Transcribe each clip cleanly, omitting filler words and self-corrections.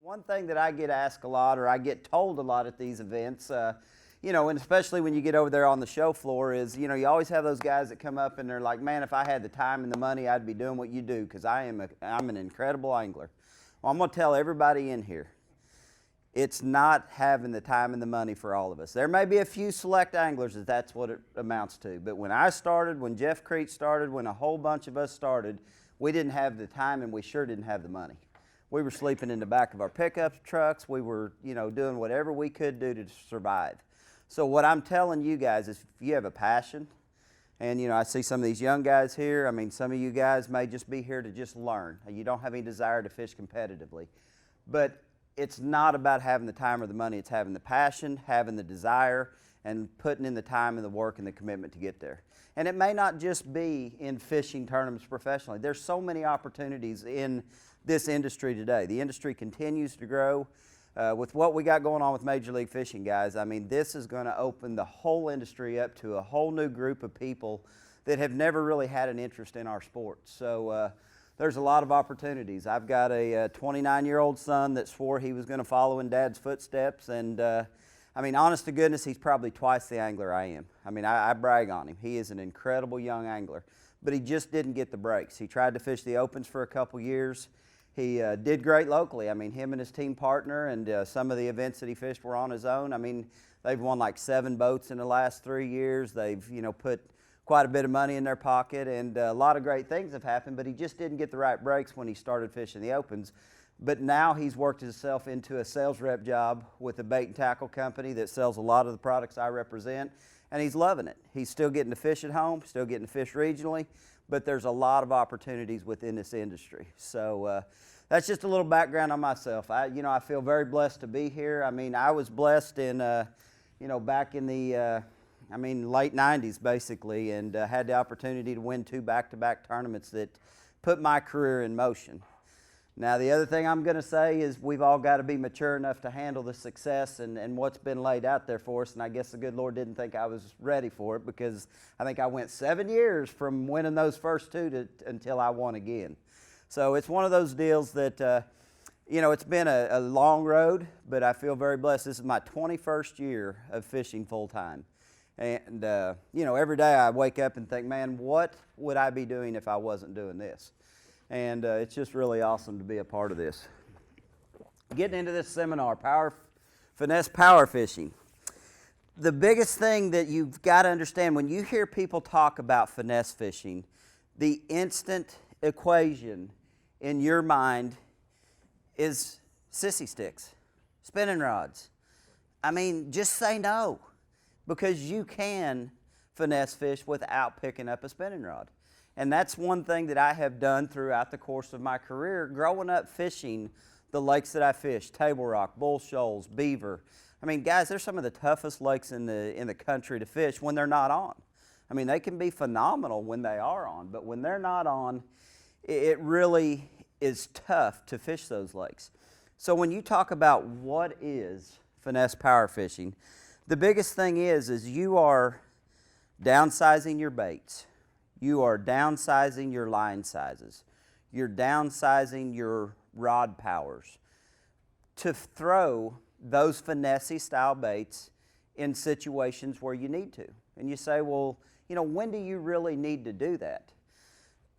One thing that I get asked a lot, or I get told a lot at these events, you know, and especially when you get over there on the show floor is, you know, you always have those guys that come up and they're like, man, if I had the time and the money, I'd be doing what you do because I'm an incredible angler. Well, I'm going to tell everybody in here, it's not having the time and the money for all of us. There may be a few select anglers that's what it amounts to. But when I started, when Jeff Creech started, when a whole bunch of us started, we didn't have the time and we sure didn't have the money. We were sleeping in the back of our pickup trucks. We were, you know, doing whatever we could do to survive. So what I'm telling you guys is if you have a passion, and, you know, I see some of these young guys here. I mean, some of you guys may just be here to just learn. You don't have any desire to fish competitively. But it's not about having the time or the money. It's having the passion, having the desire, and putting in the time and the work and the commitment to get there. And it may not just be in fishing tournaments professionally. There's so many opportunities in this industry today. The industry continues to grow. With what we got going on with Major League Fishing, guys, I mean, this is going to open the whole industry up to a whole new group of people that have never really had an interest in our sport. So there's a lot of opportunities. I've got a 29-year-old son that swore he was going to follow in Dad's footsteps, and I mean, honest to goodness, he's probably twice the angler I am. I mean, I brag on him. He is an incredible young angler, but he just didn't get the breaks. He tried to fish the opens for a couple years. He did great locally. I mean, him and his team partner and some of the events that he fished were on his own. I mean, they've won like 7 boats in the last 3 years. They've, you know, put quite a bit of money in their pocket, and a lot of great things have happened, but he just didn't get the right breaks when he started fishing the opens. But now he's worked himself into a sales rep job with a bait and tackle company that sells a lot of the products I represent, and he's loving it. He's still getting to fish at home, still getting to fish regionally, but there's a lot of opportunities within this industry. So that's just a little background on myself. I feel very blessed to be here. I mean, I was blessed in, back in the, late 90s basically, and had the opportunity to win 2 back-to-back tournaments that put my career in motion. Now, the other thing I'm going to say is we've all got to be mature enough to handle the success and what's been laid out there for us, and I guess the good Lord didn't think I was ready for it because I think I went 7 years from winning those first 2 until I won again. So it's one of those deals that, it's been a long road, but I feel very blessed. This is my 21st year of fishing full-time. And, every day I wake up and think, man, what would I be doing if I wasn't doing this? And it's just really awesome to be a part of this. Getting into this seminar, Finesse Power Fishing. The biggest thing that you've got to understand when you hear people talk about finesse fishing, the instant equation in your mind is sissy sticks, spinning rods. I mean, just say no, because you can finesse fish without picking up a spinning rod. And that's one thing that I have done throughout the course of my career, growing up fishing the lakes that I fished, Table Rock, Bull Shoals, Beaver. I mean, guys, they're some of the toughest lakes in the country to fish when they're not on. I mean, they can be phenomenal when they are on, but when they're not on, it really is tough to fish those lakes. So when you talk about what is finesse power fishing, the biggest thing is you are downsizing your baits. You are downsizing your line sizes. You're downsizing your rod powers to throw those finesse style baits in situations where you need to. And you say, well, when do you really need to do that?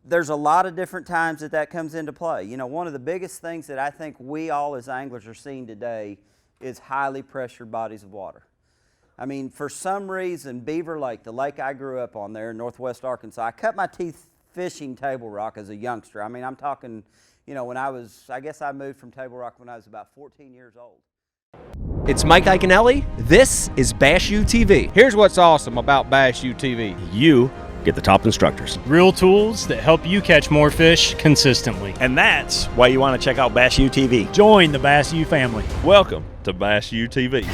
There's a lot of different times that comes into play. One of the biggest things that I think we all as anglers are seeing today is highly pressured bodies of water. I mean, for some reason, Beaver Lake, the lake I grew up on there in northwest Arkansas, I cut my teeth fishing Table Rock as a youngster. I mean, I'm talking, when I guess I moved from Table Rock when I was about 14 years old. It's Mike Iaconelli. This is Bass U TV. Here's what's awesome about Bass U TV. You get the top instructors. Real tools that help you catch more fish consistently. And that's why you want to check out Bass U TV. Join the Bass U family. Welcome to Bass U TV.